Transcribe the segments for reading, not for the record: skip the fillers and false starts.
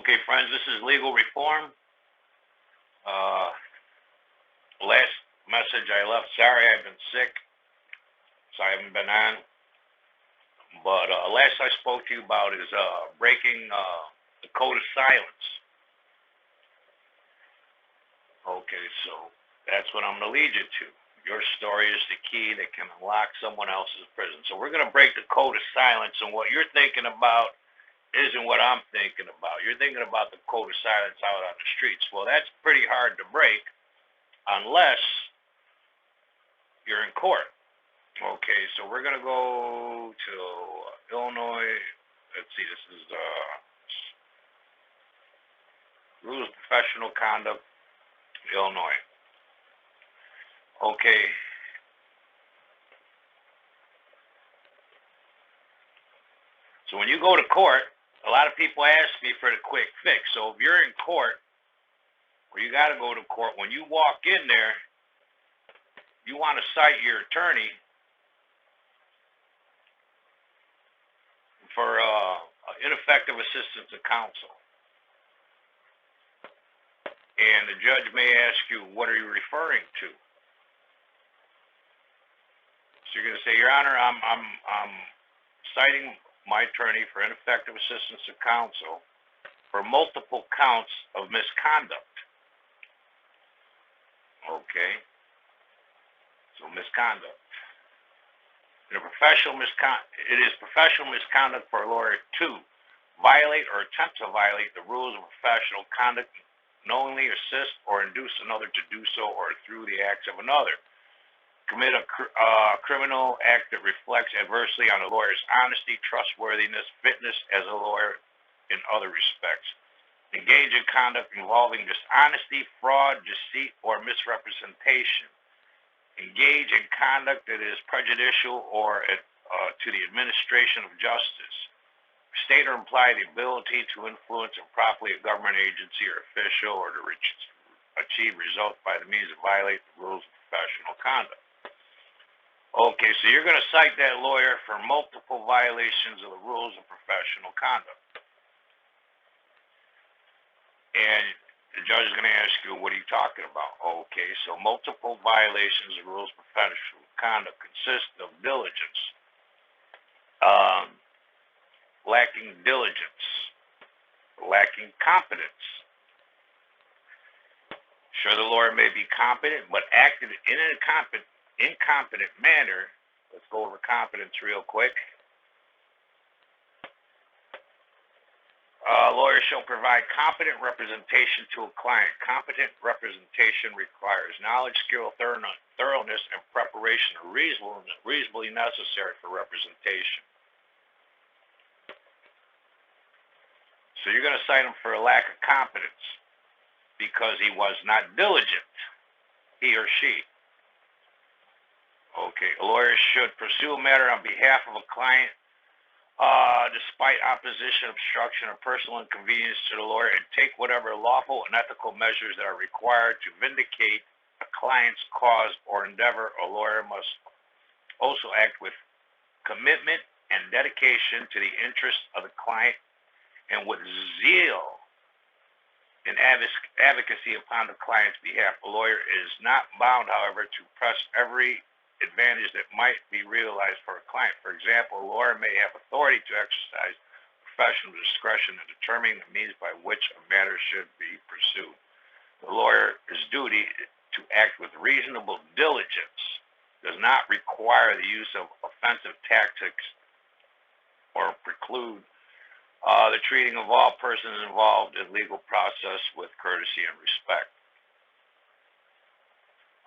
Okay, friends, this is Legal Reform. Uh, last message I left, sorry I've been sick, so I haven't been on. But last I spoke to you about is breaking the code of silence. Okay, so that's what I'm going to lead you to. Your story is the key that can unlock someone else's prison. So we're going to break the code of silence, and what you're thinking about isn't what I'm thinking about. You're thinking about the code of silence out on the streets. Well, that's pretty hard to break unless you're in court. Okay, so we're going to go to Illinois. Let's see, this is Rules of Professional Conduct, Illinois. Okay. So when you go to court, a lot of people ask me for the quick fix. So if you're in court, or you got to go to court, when you walk in there, you want to cite your attorney for ineffective assistance of counsel. And the judge may ask you, what are you referring to? So you're going to say, Your Honor, I'm citing my attorney for ineffective assistance of counsel for multiple counts of misconduct. Okay. So misconduct. It is professional misconduct for a lawyer to violate or attempt to violate the rules of professional conduct, knowingly assist or induce another to do so, or through the acts of another. Commit a criminal act that reflects adversely on a lawyer's honesty, trustworthiness, fitness as a lawyer in other respects. Engage in conduct involving dishonesty, fraud, deceit, or misrepresentation. Engage in conduct that is prejudicial or to the administration of justice. State or imply the ability to influence improperly a government agency or official, or to achieve results by the means of violate the rules of professional conduct. Okay, so you're going to cite that lawyer for multiple violations of the rules of professional conduct. And the judge is going to ask you, what are you talking about? Okay, so multiple violations of rules of professional conduct consist of diligence, lacking diligence, lacking competence. Sure, the lawyer may be competent, but acted in an incompetent manner. Let's go over competence real quick. Lawyers shall provide competent representation to a client. Competent representation requires knowledge, skill, thoroughness, and preparation reasonably necessary for representation. So you're going to cite him for a lack of competence because he was not diligent, he or she. Okay, a lawyer should pursue a matter on behalf of a client despite opposition, obstruction, or personal inconvenience to the lawyer, and take whatever lawful and ethical measures that are required to vindicate a client's cause or endeavor. A lawyer must also act with commitment and dedication to the interests of the client and with zeal and advocacy upon the client's behalf. A lawyer is not bound, however, to press every advantage that might be realized for a client. For example, a lawyer may have authority to exercise professional discretion in determining the means by which a matter should be pursued. The lawyer's duty to act with reasonable diligence does not require the use of offensive tactics or preclude the treating of all persons involved in legal process with courtesy and respect.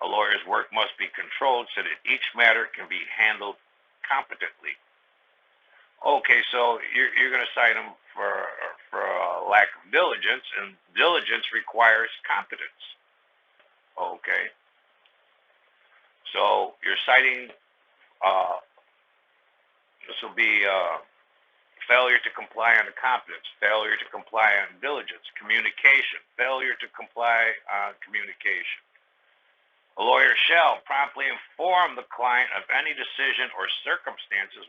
A lawyer's work must be controlled so that each matter can be handled competently. Okay, so you're going to cite him for a lack of diligence, and diligence requires competence. Okay, so you're citing, this will be failure to comply on competence, failure to comply on diligence, communication, failure to comply on communication. A lawyer shall promptly inform the client of any decision or circumstances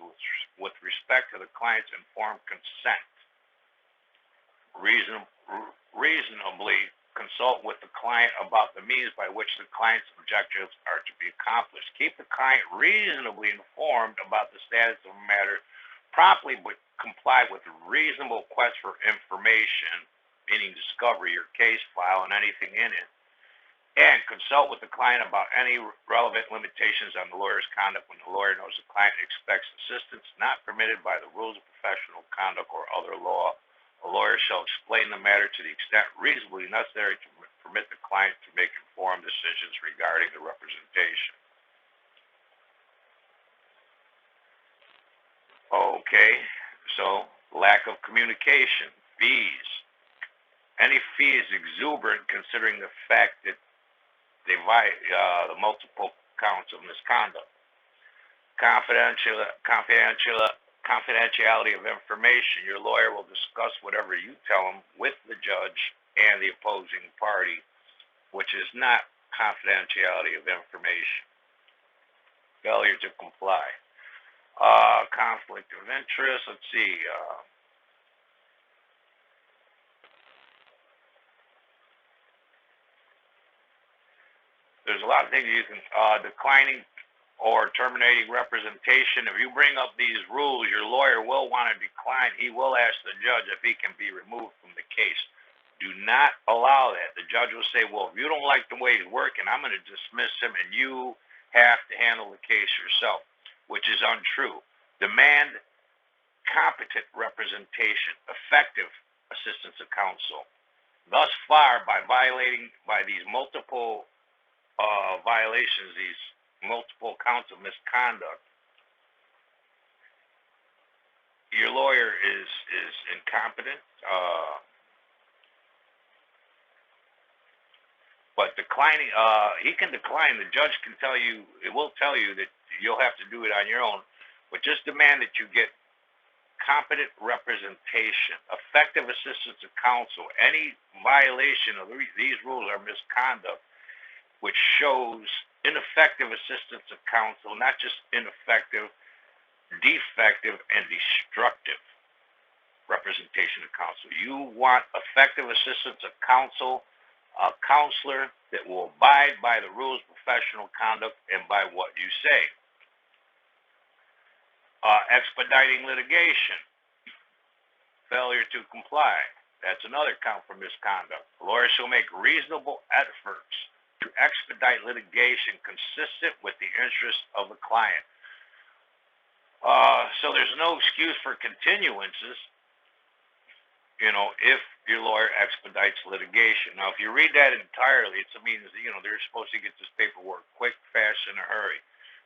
with respect to the client's informed consent. reason, reasonably consult with the client about the means by which the client's objectives are to be accomplished. Keep the client reasonably informed about the status of a matter promptly, but comply with reasonable requests for information, meaning discovery, your case file, and anything in it. And consult with the client about any relevant limitations on the lawyer's conduct when the lawyer knows the client expects assistance not permitted by the rules of professional conduct or other law. A lawyer shall explain the matter to the extent reasonably necessary to permit the client to make informed decisions regarding the representation. Okay, so lack of communication, fees. Any fee is exuberant considering the fact that they the multiple counts of misconduct. Confidentiality of information. Your lawyer will discuss whatever you tell him with the judge and the opposing party, which is not confidentiality of information. Failure to comply. Conflict of interest. Let's see. There's a lot of things you can, declining or terminating representation. If you bring up these rules, your lawyer will want to decline. He will ask the judge if he can be removed from the case. Do not allow that. The judge will say, well, if you don't like the way he's working, I'm going to dismiss him and you have to handle the case yourself, which is untrue. Demand competent representation, effective assistance of counsel. Thus far, by these multiple violations, these multiple counts of misconduct, your lawyer is incompetent, but declining, he can decline. The judge can tell you, it will tell you that you'll have to do it on your own, but just demand that you get competent representation, effective assistance of counsel. Any violation of these rules are misconduct, which shows ineffective assistance of counsel, not just ineffective, defective, and destructive representation of counsel. You want effective assistance of counsel, a counselor that will abide by the rules of professional conduct and by what you say. Expediting litigation, failure to comply. That's another count for misconduct. The lawyer shall make reasonable efforts to expedite litigation consistent with the interests of the client. So there's no excuse for continuances, if your lawyer expedites litigation. Now, if you read that entirely, it means, they're supposed to get this paperwork quick, fast, in a hurry.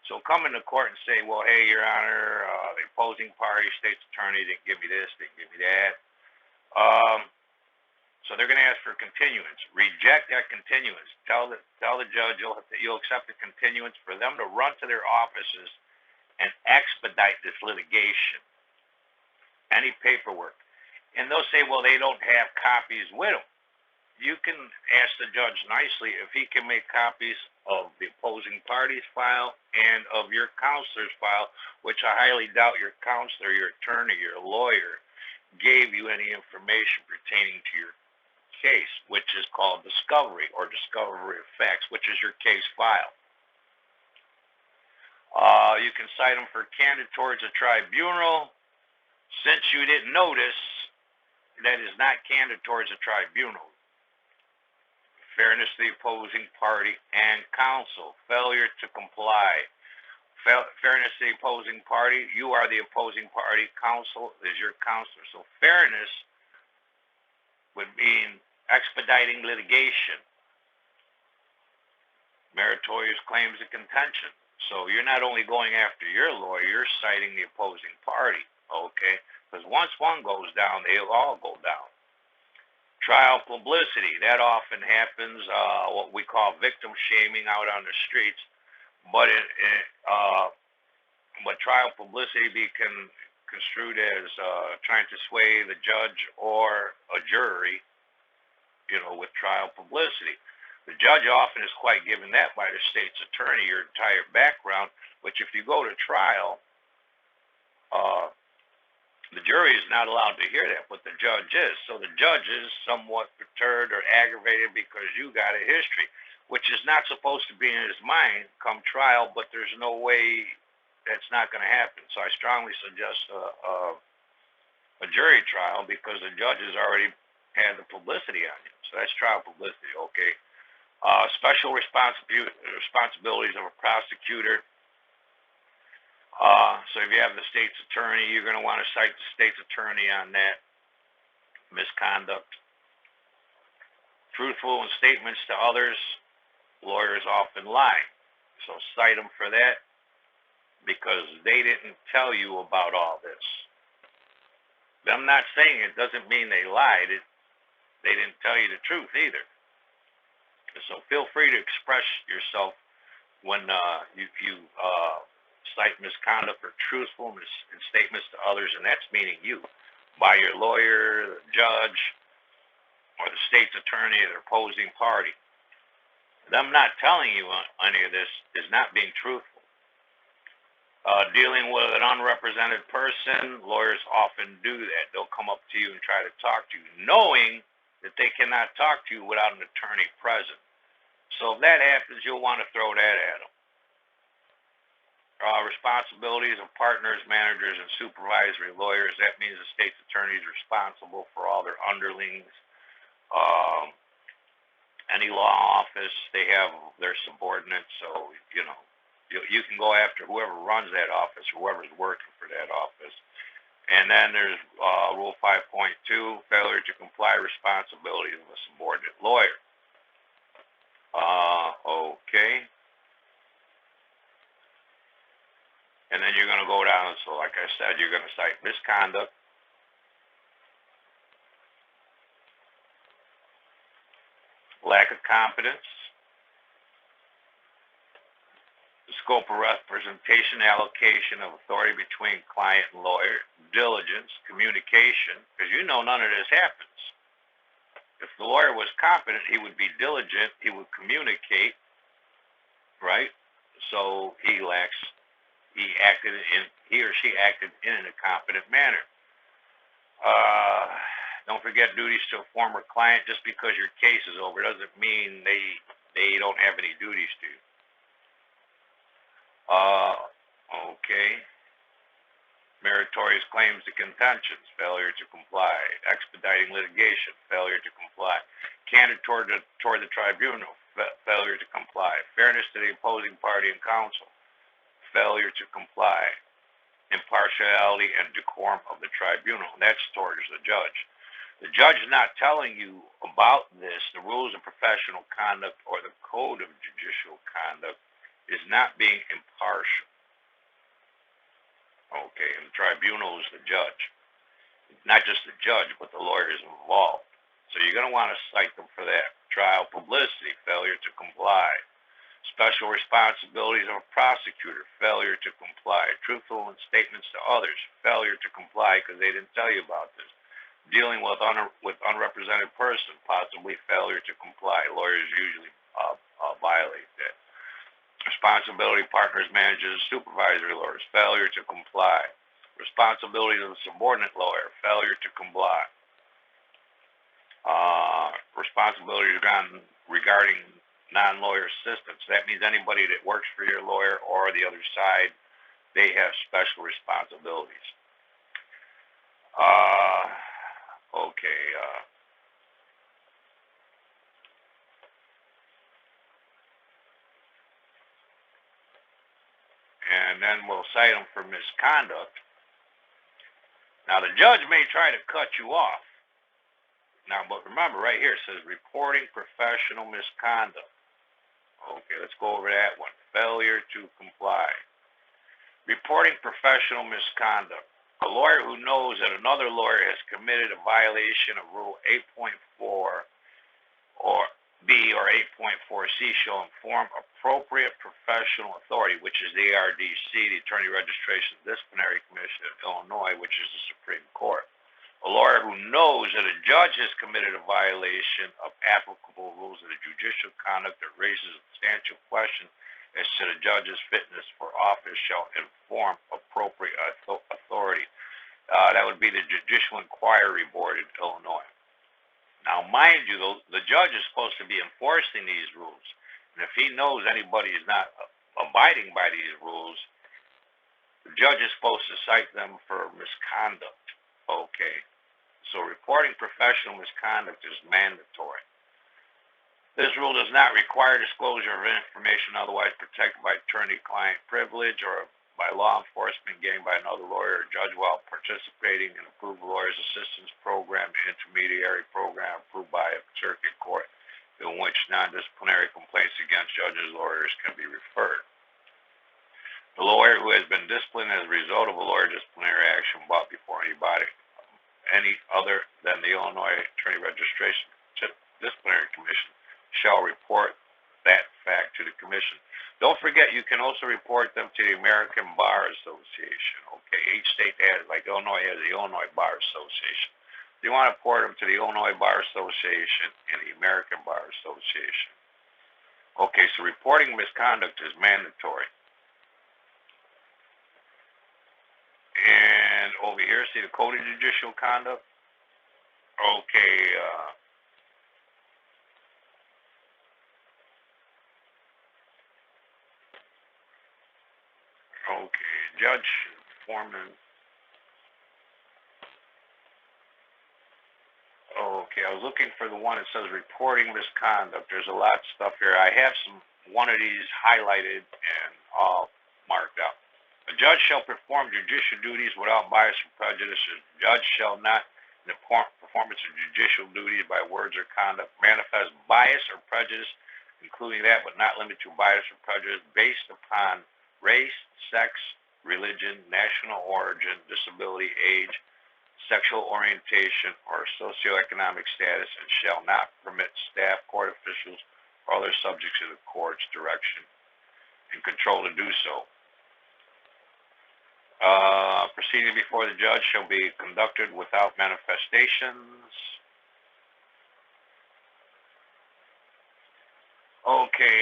So come into court and say, well, hey, Your Honor, the opposing party, state's attorney didn't give me this, didn't give me that. So they're going to ask for continuance. Reject that continuance. Tell the judge you'll accept the continuance for them to run to their offices and expedite this litigation. Any paperwork. And they'll say, well, they don't have copies with them. You can ask the judge nicely if he can make copies of the opposing party's file and of your counselor's file, which I highly doubt your counselor, your attorney, your lawyer gave you any information pertaining to your case, which is called discovery or discovery of facts, which is your case file. You can cite them for candor towards a tribunal. Since you didn't notice, that is not candor towards a tribunal. Fairness to the opposing party and counsel. Failure to comply. Fairness to the opposing party. You are the opposing party. Counsel is your counselor. So fairness would mean expediting litigation. Meritorious claims of contention. So you're not only going after your lawyer, you're citing the opposing party. Okay? Because once one goes down, they'll all go down. Trial publicity, that often happens, what we call victim shaming out on the streets, but trial publicity can construed as trying to sway the judge or a jury, with trial publicity. The judge often is quite given that by the state's attorney, your entire background, which if you go to trial, the jury is not allowed to hear that, but the judge is. So the judge is somewhat perturbed or aggravated because you got a history, which is not supposed to be in his mind come trial, but there's no way that's not going to happen. So I strongly suggest a jury trial because the judge has already had the publicity on you. So that's trial publicity, okay? Special responsibilities of a prosecutor. So if you have the state's attorney, you're going to want to cite the state's attorney on that misconduct. Truthful in statements to others, lawyers often lie. So cite them for that because they didn't tell you about all this. Them not saying it doesn't mean they lied. They didn't tell you the truth either. So feel free to express yourself when you cite misconduct or truthfulness in statements to others, and that's meaning you, by your lawyer, the judge, or the state's attorney or the opposing party. Them not telling you any of this is not being truthful. Dealing with an unrepresented person, lawyers often do that. They'll come up to you and try to talk to you, knowing that they cannot talk to you without an attorney present. So if that happens, you'll want to throw that at them. Responsibilities of partners, managers, and supervisory lawyers. That means the state's attorney is responsible for all their underlings. Any law office, they have their subordinates. So, you can go after whoever runs that office, whoever's working for that office. And then there's Rule 5.2, failure to comply responsibilities of a subordinate lawyer. Okay. And then you're going to go down, so like I said, you're going to cite misconduct, lack of competence, the scope of representation, allocation of authority between client and lawyer, diligence, communication, because none of this happens. If the lawyer was competent, he would be diligent, he would communicate, right? So he or she acted in an incompetent manner. Don't forget duties to a former client. Just because your case is over doesn't mean they don't have any duties to you. Okay. Meritorious claims to contentions, failure to comply. Expediting litigation, failure to comply. Candid toward the tribunal, failure to comply. Fairness to the opposing party and counsel, failure to comply. Impartiality and decorum of the tribunal. That's towards the judge. The judge is not telling you about this. The rules of professional conduct or the code of judicial conduct is not being impartial. Okay, and the tribunal is the judge. Not just the judge, but the lawyers involved. So you're going to want to cite them for that. Trial publicity, failure to comply. Special responsibilities of a prosecutor, failure to comply. Truthful in statements to others, failure to comply because they didn't tell you about this. Dealing with unrepresented person, possibly failure to comply. Lawyers usually violate that. Responsibility partners, managers, supervisory lawyers, failure to comply. Responsibilities of a subordinate lawyer, failure to comply. Responsibilities regarding non-lawyer assistants. That means anybody that works for your lawyer or the other side, they have special responsibilities. Okay. And then we'll cite them for misconduct. Now, the judge may try to cut you off. Now, but remember, right here it says reporting professional misconduct. Okay, let's go over that one. Failure to comply. Reporting professional misconduct. A lawyer who knows that another lawyer has committed a violation of Rule 8.4 or B or 8.4C shall inform appropriate professional authority, which is the ARDC, the Attorney Registration and Disciplinary Commission of Illinois, which is the Supreme Court. A lawyer who knows that a judge has committed a violation of applicable rules of the judicial conduct that raises a substantial question as to the judge's fitness for office shall inform appropriate authority. That would be the Judicial Inquiry Board in Illinois. Now, mind you, the judge is supposed to be enforcing these rules. And if he knows anybody is not abiding by these rules, the judge is supposed to cite them for misconduct. Okay. So reporting professional misconduct is mandatory. This rule does not require disclosure of information otherwise protected by attorney-client privilege or by law enforcement gained by another lawyer or judge while participating in approved lawyers assistance program, intermediary program approved by a circuit court in which non-disciplinary complaints against judges or lawyers can be referred. The lawyer who has been disciplined as a result of a lawyer disciplinary action brought before anybody any other than the Illinois Attorney Registration Disciplinary Commission shall report that fact to the commission. Don't forget, you can also report them to the American Bar Association. Okay, each state has, like Illinois has the Illinois Bar Association. You want to report them to the Illinois Bar Association and the American Bar Association. Okay, so reporting misconduct is mandatory. And over here, see the Code of Judicial Conduct? Okay, Judge Foreman. Okay, I was looking for the one that says reporting misconduct. There's a lot of stuff here. I have one of these highlighted and all marked out. A judge shall perform judicial duties without bias or prejudice. A judge shall not, in the performance of judicial duties by words or conduct, manifest bias or prejudice, including that but not limited to bias or prejudice based upon race, sex, religion, national origin, disability, age, sexual orientation, or socioeconomic status, and shall not permit staff, court officials, or other subjects of the court's direction and control to do so. Proceeding before the judge shall be conducted without manifestations. Okay,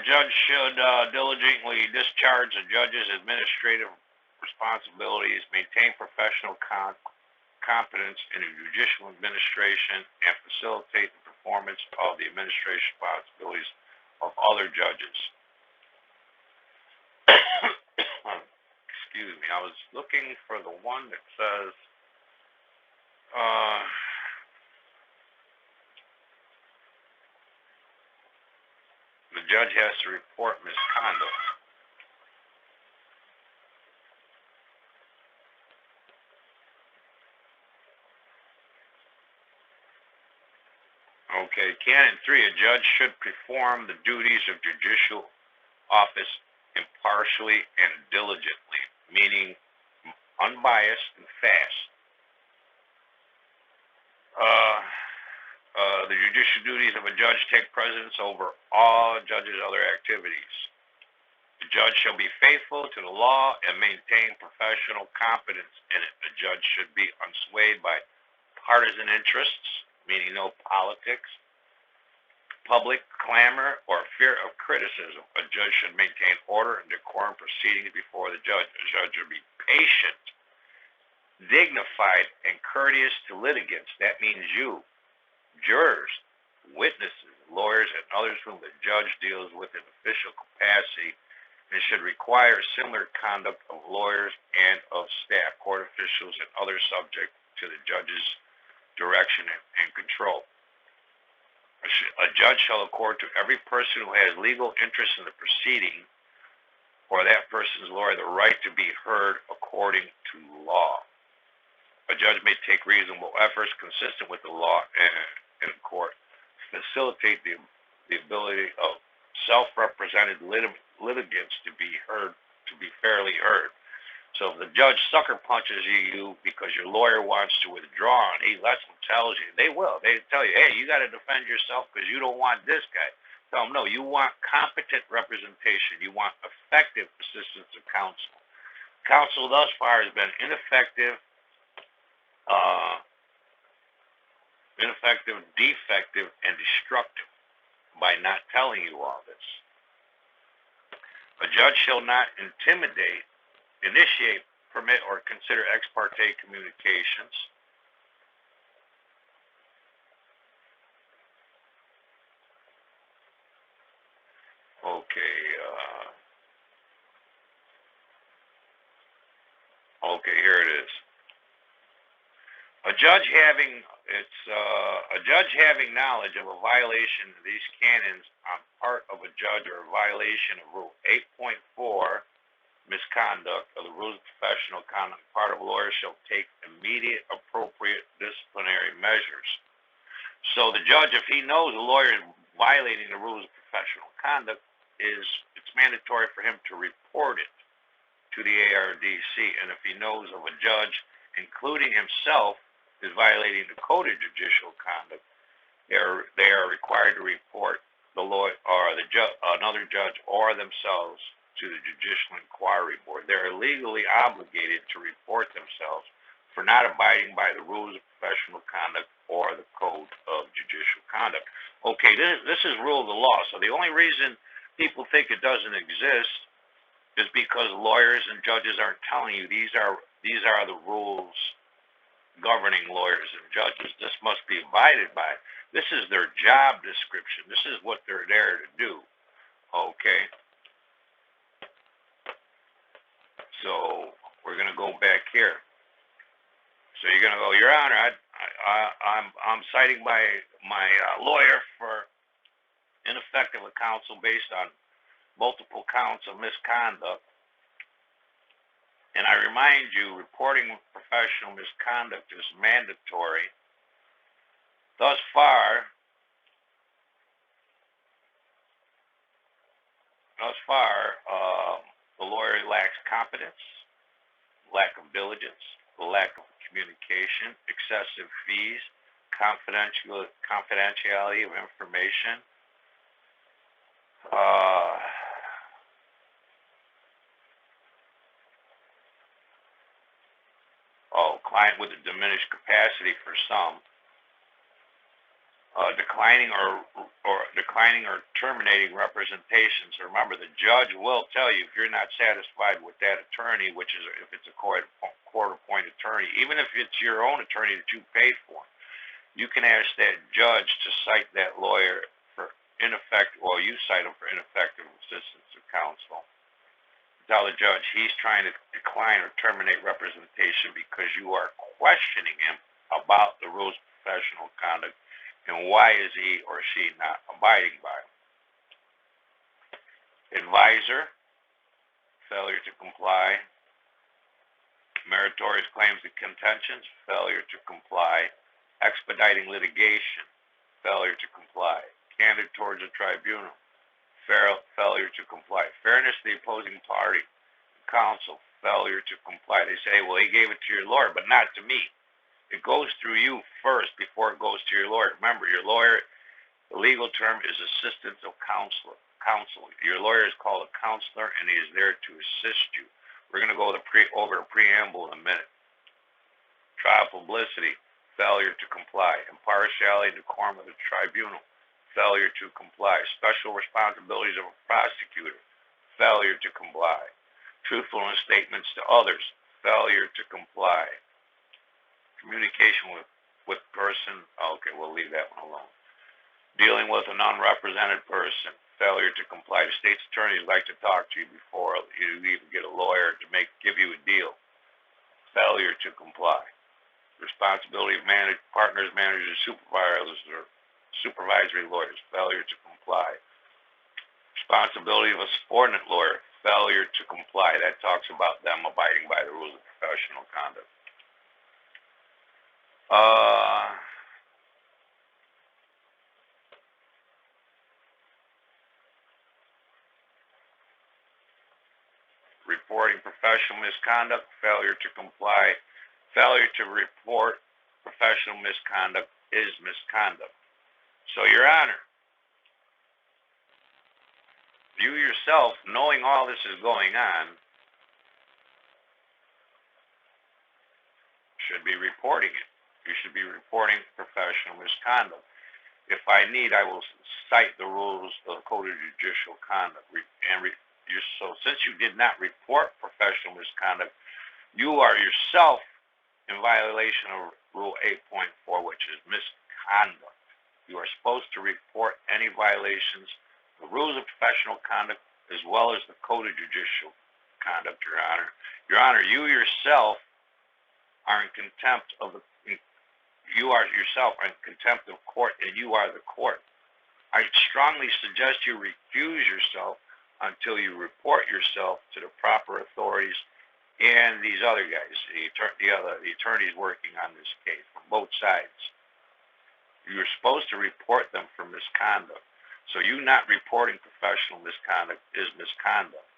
judge should diligently discharge the judge's administrative responsibilities, maintain professional competence in the judicial administration, and facilitate the performance of the administration responsibilities of other judges. Excuse me, I was looking for the one that says, the judge has to report misconduct. Okay, Canon 3, a judge should perform the duties of judicial office impartially and diligently, meaning unbiased and fast. The judicial duties of a judge take precedence over all judges' other activities. The judge shall be faithful to the law and maintain professional competence in it. The judge should be unswayed by partisan interests, meaning no politics, public clamor, or fear of criticism. A judge should maintain order and decorum proceedings before the judge. The judge should be patient, dignified, and courteous to litigants. That means you, jurors, witnesses, lawyers, and others whom the judge deals with in official capacity, and should require similar conduct of lawyers and of staff, court officials, and others subject to the judge's direction and control. A judge shall accord to every person who has legal interest in the proceeding or that person's lawyer the right to be heard according to law. A judge may take reasonable efforts consistent with the law in court to facilitate the ability of self-represented litigants to be heard, to be fairly heard. So if the judge sucker punches you because your lawyer wants to withdraw and he lets them tell you, they will. They tell you, hey, you got to defend yourself because you don't want this guy. Tell them, no, you want competent representation. You want effective assistance of counsel. Counsel thus far has been ineffective, defective, and destructive by not telling you all this. A judge shall not initiate permit or consider ex parte communications. Okay, okay, here it is. A judge having knowledge of a violation of these canons on part of a judge or a violation of Rule 8.4, misconduct of the rules of professional conduct, part of a lawyer shall take immediate appropriate disciplinary measures. So the judge, if he knows a lawyer is violating the rules of professional conduct, it's mandatory for him to report it to the ARDC. And if he knows of a judge, including himself, is violating the code of judicial conduct, they are required to report the lawyer or another judge or themselves to the Judicial Inquiry Board. They're legally obligated to report themselves for not abiding by the rules of professional conduct or the code of judicial conduct. Okay, this is rule of the law. So the only reason people think it doesn't exist is because lawyers and judges aren't telling you these are the rules governing lawyers and judges. This must be abided by. This is their job description. This is what they're there to do. Okay. So we're going to go back here. So you're going to go, Your Honor, I'm citing my lawyer for ineffective counsel based on multiple counts of misconduct. And I remind you, reporting professional misconduct is mandatory. Thus far, the lawyer lacks competence, lack of diligence, lack of communication, excessive fees, confidentiality of information, client with a diminished capacity for some, declining or terminating representations. Remember, the judge will tell you if you're not satisfied with that attorney, which is if it's a court-appointed attorney, even if it's your own attorney that you paid for, you can ask that judge to cite that lawyer for ineffective, or you cite him for ineffective assistance of counsel. Tell the judge he's trying to decline or terminate representation because you are questioning him about the rules of professional conduct and why is he or she not abiding by them. Advisor, failure to comply. Meritorious claims and contentions, failure to comply. Expediting litigation, failure to comply. Candid towards a tribunal, failure to comply. Fairness to the opposing party, counsel, failure to comply. They say, well, he gave it to your lawyer, but not to me. It goes through you first before it goes to your lawyer. Remember, your lawyer, the legal term is assistant of counsel. Your lawyer is called a counselor, and he is there to assist you. We're going to go over the preamble in a minute. Trial publicity, failure to comply. Impartiality, decorum of the tribunal, failure to comply. Special responsibilities of a prosecutor, failure to comply. Truthfulness statements to others, failure to comply. Communication with person, okay, we'll leave that one alone. Dealing with an unrepresented person, failure to comply. The state's attorneys like to talk to you before you even get a lawyer to give you a deal. Failure to comply. Responsibility of partners, managers, supervisors, or supervisory lawyers, failure to comply. Responsibility of a subordinate lawyer, failure to comply. That talks about them abiding by the rules of professional conduct. Reporting professional misconduct, failure to comply. Failure to report professional misconduct is misconduct. So, Your Honor, you yourself, knowing all this is going on, should be reporting it. You should be reporting professional misconduct. If I need, I will cite the rules of the Code of Judicial Conduct. So since you did not report professional misconduct, You are yourself in violation of Rule 8.4, which is misconduct. You are supposed to report any violations, the rules of professional conduct, as well as the code of judicial conduct, Your Honor. Your Honor, you yourself are in contempt of the, you are yourself in contempt of court, and you are the court. I strongly suggest you recuse yourself until you report yourself to the proper authorities and these other guys, the attorneys working on this case from both sides. You're supposed to report them for misconduct. So you not reporting professional misconduct is misconduct.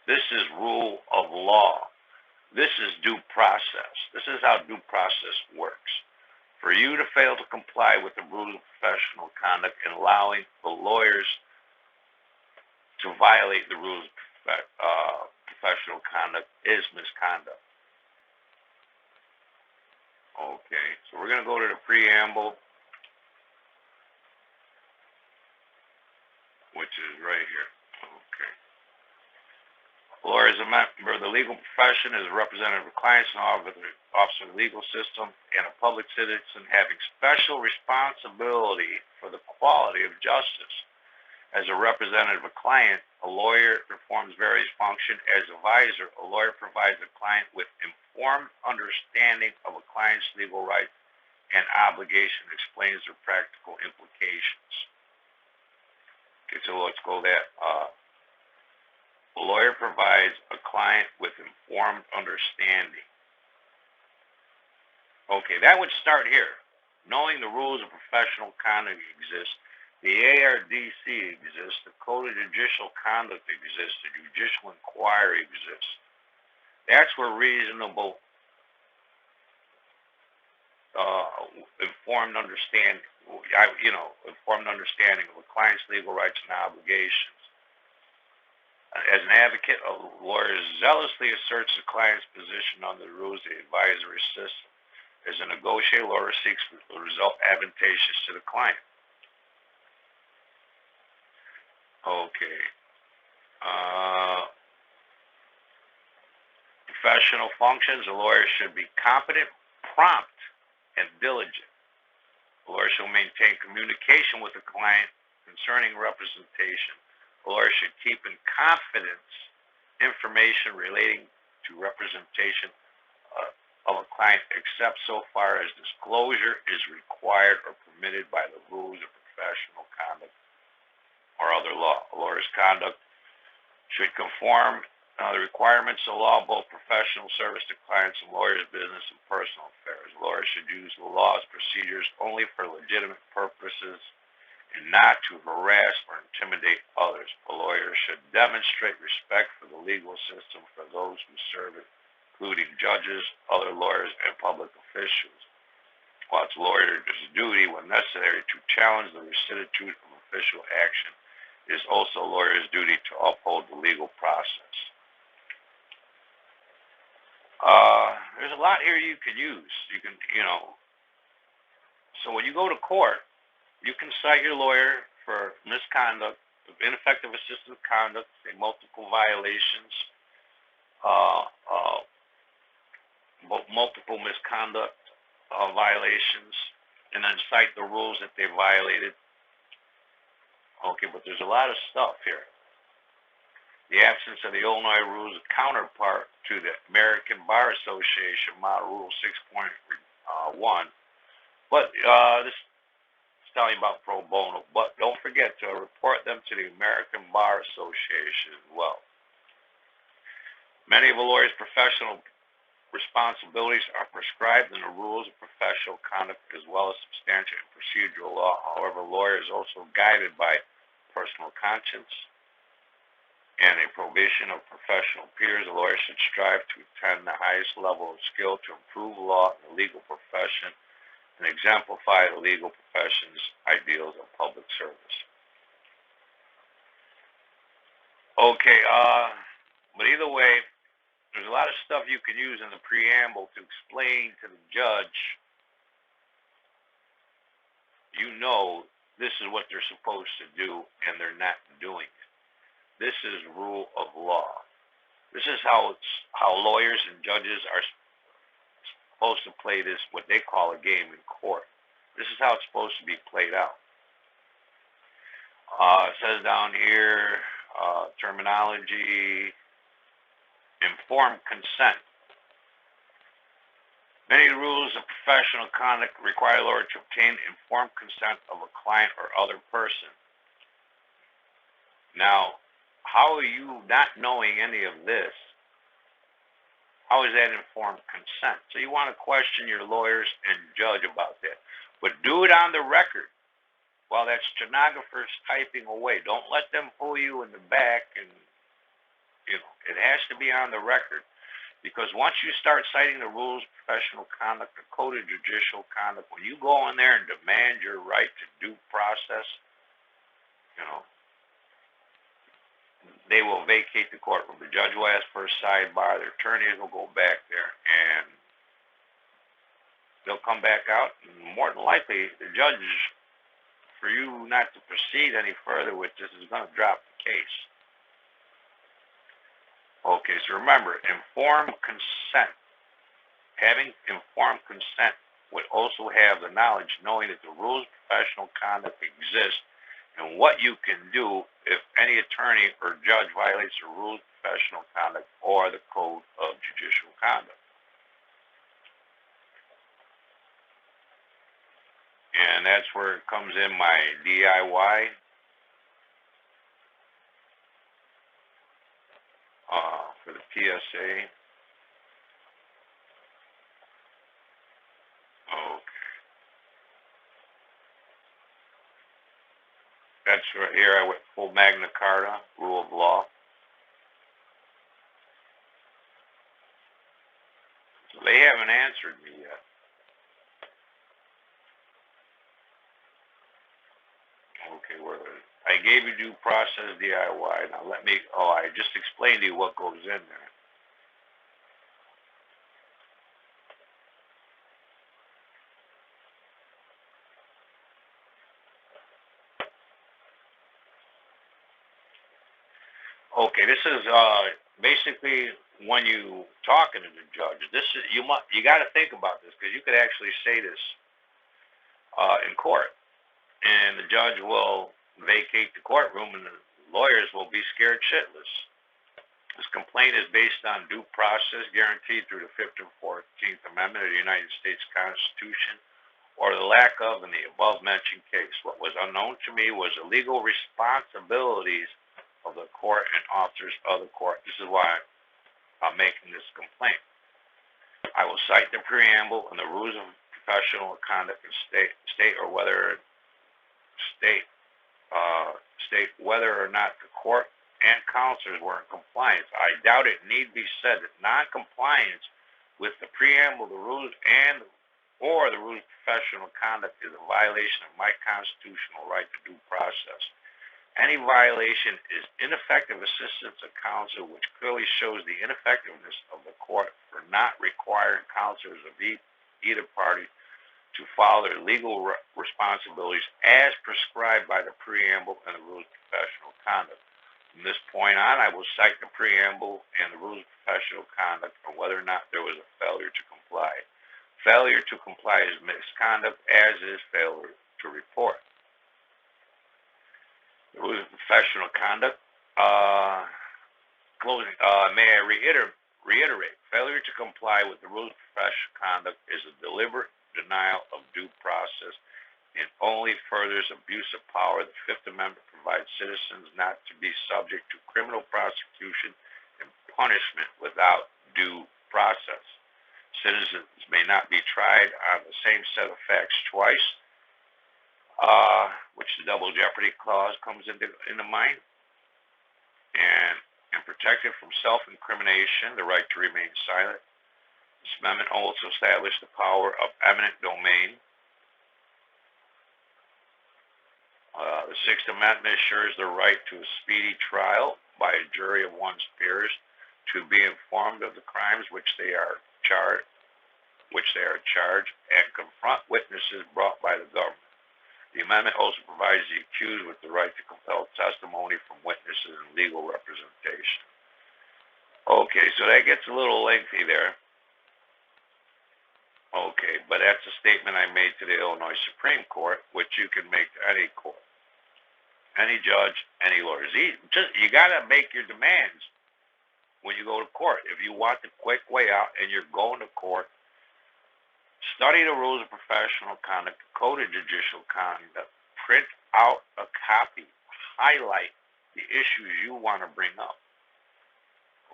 This is rule of law. This is due process. This is how due process works. For you to fail to comply with the rules of professional conduct and allowing the lawyers to violate the rules of professional conduct is misconduct. Okay, so we're going to go to the preamble, which is right here. Okay. A lawyer is a member of the legal profession, is a representative of clients and officer of the legal system, and a public citizen having special responsibility for the quality of justice. As a representative of a client, a lawyer performs various functions. As advisor, a lawyer provides a client with informed understanding of a client's legal rights and obligation, explains their practical implications. Okay, so let's go that. A lawyer provides a client with informed understanding. Okay, that would start here. Knowing the rules of professional conduct exist, the ARDC exists, the Code of Judicial Conduct exists, the Judicial Inquiry exists. That's where reasonable, informed understanding, informed understanding of a client's legal rights and obligations. As an advocate, a lawyer zealously asserts the client's position under the rules of the advisory system. As a negotiator, a lawyer seeks the result advantageous to the client. Okay. Professional functions. A lawyer should be competent, prompt, and diligent. A lawyer shall maintain communication with the client concerning representation. A lawyer should keep in confidence information relating to representation of a client except so far as disclosure is required or permitted by the rules of professional conduct or other law. A lawyer's conduct should conform the requirements of law, both professional service to clients and lawyers' business and personal affairs. Lawyers should use the law's procedures only for legitimate purposes and not to harass or intimidate others. A lawyer should demonstrate respect for the legal system for those who serve it, including judges, other lawyers, and public officials. While it's a lawyer's duty, when necessary, to challenge the rectitude of official action, it is also a lawyer's duty to uphold the legal process. There's a lot here you can use. You can, so when you go to court, you can cite your lawyer for misconduct, ineffective assistance conduct, multiple violations, multiple misconduct violations, and then cite the rules that they violated. Okay, but there's a lot of stuff here. The absence of the Illinois rules counterpart to the American Bar Association Model Rule 6.1. But this is telling you about pro bono. But don't forget to report them to the American Bar Association as well. Many of a lawyer's professional responsibilities are prescribed in the rules of professional conduct as well as substantive and procedural law. However, a lawyer is also guided by personal conscience and a provision of professional peers. A lawyer should strive to attain the highest level of skill to improve law in the legal profession and exemplify the legal profession's ideals of public service. Okay, but either way, there's a lot of stuff you can use in the preamble to explain to the judge, this is what they're supposed to do, and they're not doing it. This is rule of law. This is how lawyers and judges are supposed to play this, what they call a game in court. This is how it's supposed to be played out. It says down here, terminology, informed consent. Many rules of professional conduct require a lawyer to obtain informed consent of a client or other person. Now, how are you not knowing any of this? How is that informed consent? So you want to question your lawyers and judge about that. But do it on the record while that stenographer's typing away. Don't let them pull you in the back, and it has to be on the record. Because once you start citing the rules of professional conduct, the code of judicial conduct, when you go in there and demand your right to due process, they will vacate the courtroom. The judge will ask for a sidebar. Their attorneys will go back there, and they'll come back out. And more than likely, the judge, for you not to proceed any further with this, is going to drop the case. Okay, so remember, informed consent. Having informed consent would also have the knowledge, knowing that the rules of professional conduct exist and what you can do if any attorney or judge violates the rules of professional conduct or the code of judicial conduct. And that's where it comes in my DIY. For the PSA. Okay. That's right here. I went full Magna Carta, rule of law. So they haven't answered me yet. Okay, I gave you due process DIY. Now let me, I just explained to you what goes in there. Okay, this is basically when you talking to the judge. This is you got to think about this, because you could actually say this in court, and the judge will vacate the courtroom, and the lawyers will be scared shitless. This complaint is based on due process guaranteed through the 5th and 14th Amendment of the United States Constitution, or the lack of in the above-mentioned case. What was unknown to me was the legal responsibilities of the court and officers of the court. This is why I'm making this complaint. I will cite the preamble and the rules of professional conduct and state whether or not the court and counselors were in compliance. I doubt it need be said that non-compliance with the preamble, the rules, or the rules of professional conduct is a violation of my constitutional right to due process. Any violation is ineffective assistance of counsel, which clearly shows the ineffectiveness of the court for not requiring counselors of either party to follow their legal responsibilities as prescribed by the preamble and the rules of professional conduct. From this point on, I will cite the preamble and the rules of professional conduct for whether or not there was a failure to comply. Failure to comply is misconduct, as is failure to report. The rules of professional conduct. Closing. May I reiterate? Failure to comply with the rules of professional conduct is a deliberate denial of due process and only furthers abuse of power. The Fifth Amendment provides citizens not to be subject to criminal prosecution and punishment without due process. Citizens may not be tried on the same set of facts twice, which the double jeopardy clause comes into mind, and protected from self-incrimination, the right to remain silent. This amendment also established the power of eminent domain. The Sixth Amendment assures the right to a speedy trial by a jury of one's peers to be informed of the crimes which they are charged, and confront witnesses brought by the government. The amendment also provides the accused with the right to compel testimony from witnesses and legal representation. Okay, so that gets a little lengthy there. Okay, but that's a statement I made to the Illinois Supreme Court, which you can make to any court, any judge, any lawyers. You got to make your demands when you go to court. If you want the quick way out and you're going to court, study the rules of professional conduct, the code of judicial conduct, print out a copy, highlight the issues you want to bring up.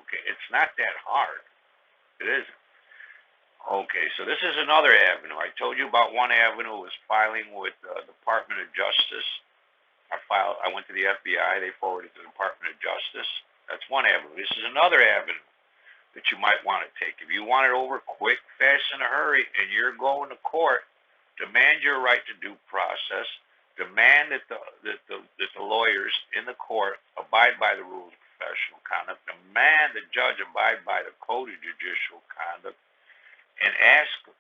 Okay, it's not that hard. It isn't. Okay, so this is another avenue. I told you about one avenue was filing with the Department of Justice. I went to the FBI. They forwarded to the Department of Justice. That's one avenue. This is another avenue that you might want to take. If you want it over quick, fast, in a hurry, and you're going to court, demand your right to due process. Demand that the lawyers in the court abide by the rules of professional conduct. Demand the judge abide by the code of judicial conduct, and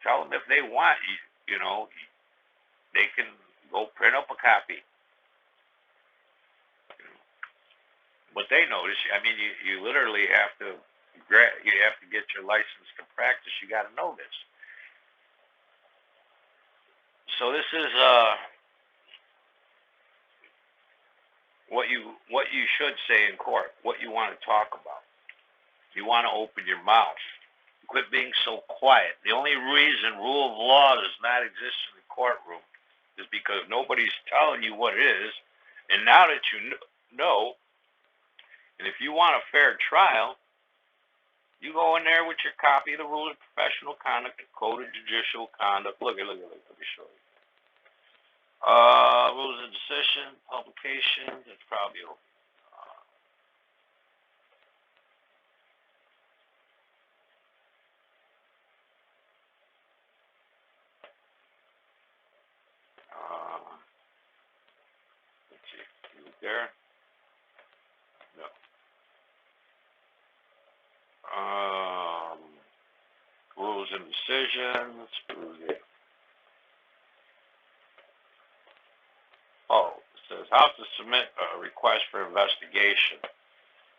tell them if they want, they can go print up a copy. But they notice, you literally have to get your license to practice. You got to know this. So this is what you should say in court, what you want to talk about. You want to open your mouth. Quit being so quiet. The only reason rule of law does not exist in the courtroom is because nobody's telling you what it is. And now that you know, and if you want a fair trial, you go in there with your copy of the rules of professional conduct, the code of judicial conduct. Look, let me show you. Rules of decision, publications, it's probably over. Let's see, there? No. Rules and decisions. Oh, it says how to submit a request for investigation.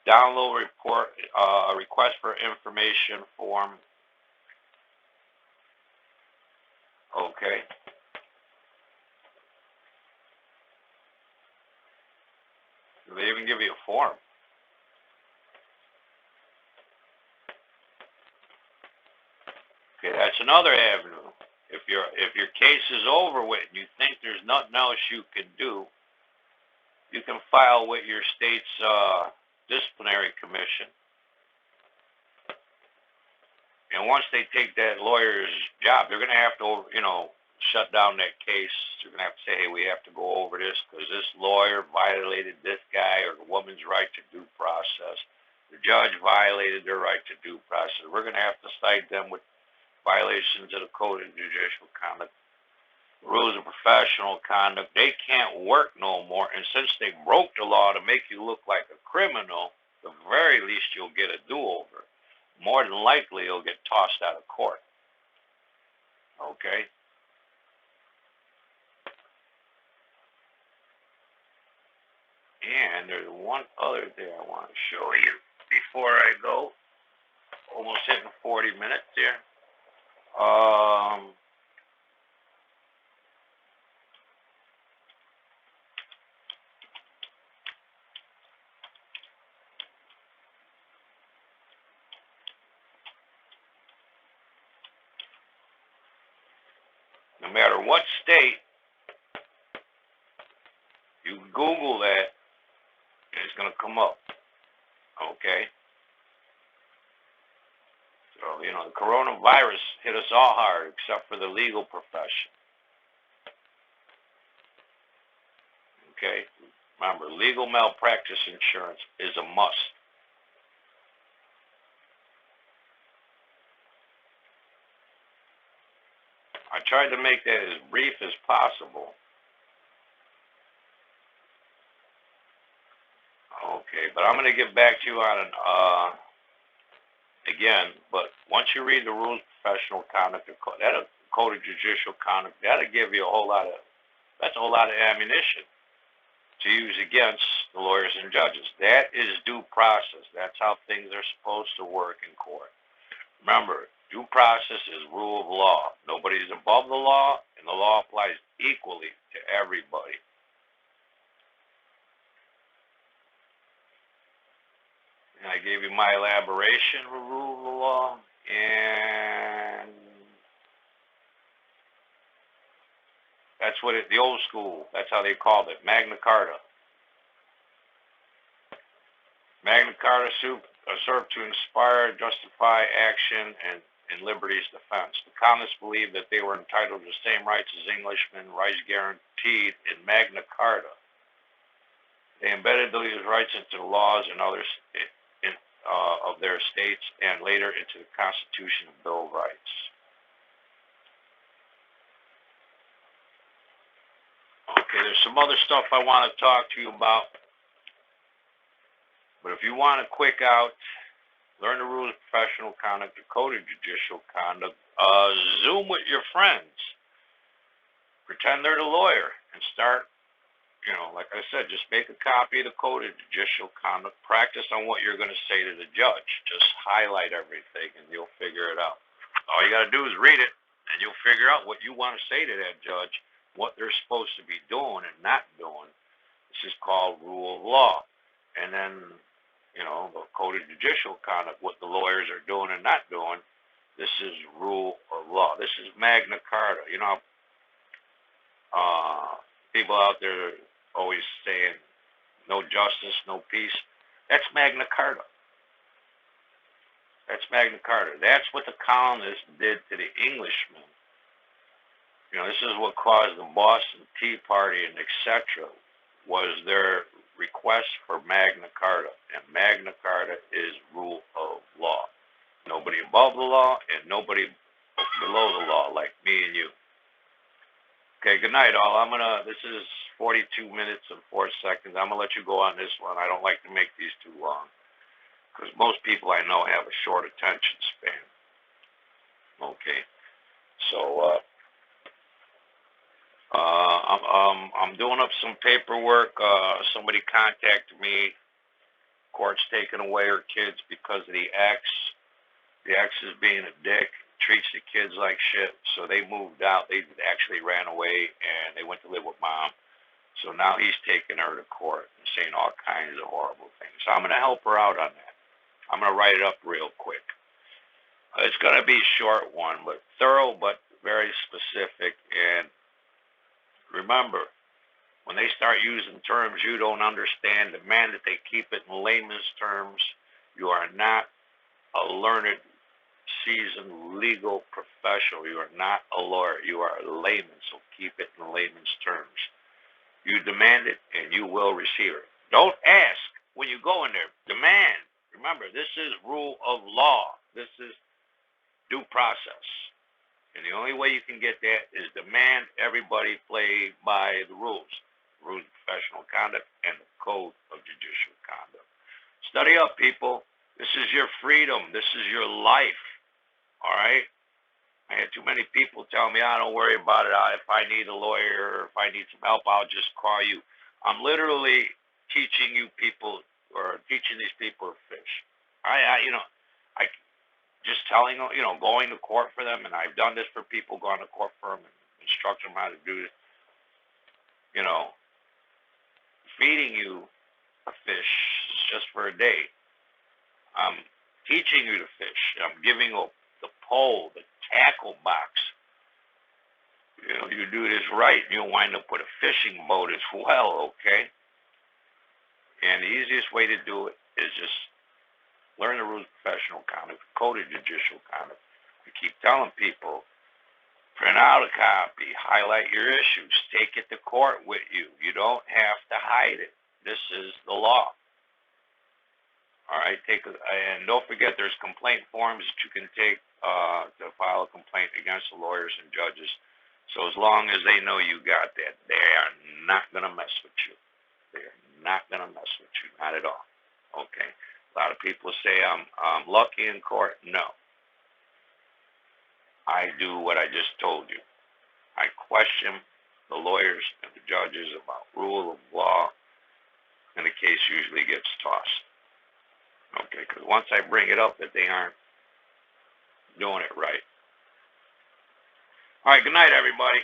Download report, a request for information form. Okay. They even give you a form. Okay, that's another avenue. If your case is over with and you think there's nothing else you can do, you can file with your state's disciplinary commission. And once they take that lawyer's job, they're going to have to, shut down that case. They're going to have to say, hey, we have to go over this because this lawyer violated this guy or the woman's right to due process. The judge violated their right to due process. We're going to have to cite them with violations of the code of judicial conduct, rules of professional conduct. They can't work no more. And since they broke the law to make you look like a criminal, the very least you'll get a do-over. More than likely, you'll get tossed out of court. Okay? And there's one other thing I want to show you before I go. Almost hitting 40 minutes here. No matter what state, you Google that, and it's going to come up. Okay? So, the coronavirus hit us all hard except for the legal profession. Okay? Remember, legal malpractice insurance is a must. I tried to make that as brief as possible. Okay, but I'm going to get back to you on again, but once you read the rules of professional conduct, that'll code of judicial conduct, that'll give you that's a whole lot of ammunition to use against the lawyers and judges. That is due process. That's how things are supposed to work in court. Remember, due process is rule of law. Nobody's above the law, and the law applies equally to everybody. And I gave you my elaboration of rule of law, and that's what the old school, that's how they called it, Magna Carta. Magna Carta served to inspire, justify action, and in liberty's defense. The colonists believed that they were entitled to the same rights as Englishmen, rights guaranteed in Magna Carta. They embedded those rights into the laws and others of their states, and later into the Constitution and Bill of Rights. Okay, there's some other stuff I want to talk to you about. But if you want to quick out, learn the rules of professional conduct, the code of judicial conduct, Zoom with your friends, pretend they're the lawyer, and start, like I said, just make a copy of the code of judicial conduct, practice on what you're going to say to the judge. Just highlight everything, and you'll figure it out. All you got to do is read it, and you'll figure out what you want to say to that judge, what they're supposed to be doing and not doing. This is called rule of law. And then, the code of judicial conduct, what the lawyers are doing and not doing. This is rule of law. This is Magna Carta. People out there always saying no justice, no peace. That's Magna Carta. That's Magna Carta. That's what the colonists did to the Englishmen. This is what caused the Boston Tea Party and etc. was their request for Magna Carta. And Magna Carta is rule of law. Nobody above the law and nobody below the law, like me and you. Okay, good night, all. This is 42 minutes and 4 seconds. I'm going to let you go on this one. I don't like to make these too long, because most people I know have a short attention span. Okay, so I'm doing up some paperwork. Somebody contacted me. Court's taking away her kids because of the ex. The ex is being a dick, treats the kids like shit. So they moved out. They actually ran away, and they went to live with mom. So now he's taking her to court and saying all kinds of horrible things. So I'm going to help her out on that. I'm going to write it up real quick. It's going to be a short one, but thorough, but very specific. And remember, when they start using terms you don't understand, demand that they keep it in layman's terms. You are not a learned, seasoned legal professional. You are not a lawyer. You are a layman, so keep it in layman's terms. You demand it, and you will receive it. Don't ask when you go in there. Demand. Remember, this is rule of law. This is due process. And the only way you can get that is demand everybody play by the rules. Rules of professional conduct and the code of judicial conduct. Study up, people. This is your freedom. This is your life. All right? I had too many people tell me, don't worry about it. If I need a lawyer, if I need some help, I'll just call you. I'm literally teaching you people, or teaching these people to fish. I just telling them, going to court for them, and I've done this for people, gone to court for them, and instruct them how to do this. Feeding you a fish is just for a day. I'm teaching you to fish. I'm giving you the pole, the tackle box. You do this right, you'll wind up with a fishing boat as well, okay? And the easiest way to do it is just learn the rules of professional conduct, code of judicial conduct. We keep telling people, print out a copy, highlight your issues, take it to court with you. You don't have to hide it. This is the law. All right, and don't forget there's complaint forms that you can take to file a complaint against the lawyers and judges. So as long as they know you got that, they are not going to mess with you. They are not going to mess with you, not at all. Okay. A lot of people say I'm lucky in court. No. I do what I just told you. I question the lawyers and the judges about rule of law, and the case usually gets tossed. Okay, because once I bring it up that they aren't doing it right. All right, good night, everybody.